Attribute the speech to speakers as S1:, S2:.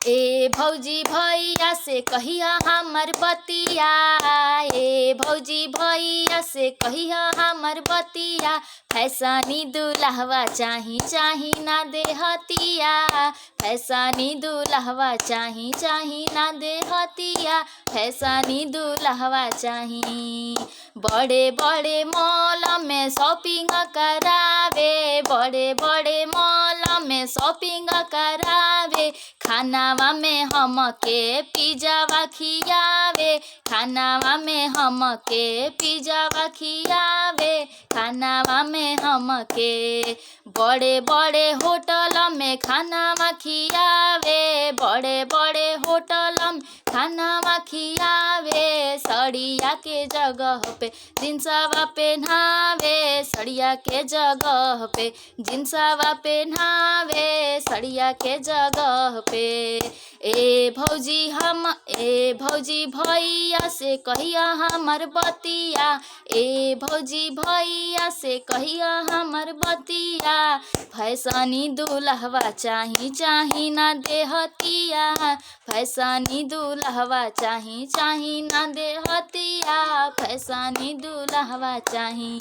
S1: ए भौजी भैया से कहिया हमर बतिया, ए भौजी भैया से कहिया हमर बतिया। फैसनी दुल्हवा चाही चाही ना देहतिया, फैसनी दुल्हवा चाही चाही ना देहतिया, फैसनी दुल्हवा चाही। बड़े बड़े मॉल में शॉपिंग करावे, बड़े बड़े मॉल में शॉपिंग करावे। खानावा में हमके पिज़्ज़ावा खियावे, खानावा में हमके पिज़्ज़ावा खियावे, खानावा में हमके। बड़े बड़े होटल में खानावा खियावे, बड़े बड़े होटल में खानावा खियावे। सड़िया के जगह पे जिन्सवा पहनावे, सड़िया के जगह पे जिन्सवा पहनावे, सड़िया के जगह पे। ए भौजी भैया से कहिया हमर बतिया, ए भौजी भैया से कहिया हमर बतिया। फैसनी दुल्हवा चाही चाही ना देहतिया, फैसनी दुल्हवा चाही चाही ना देहतिया, फैसनी दुल्हवा चाही।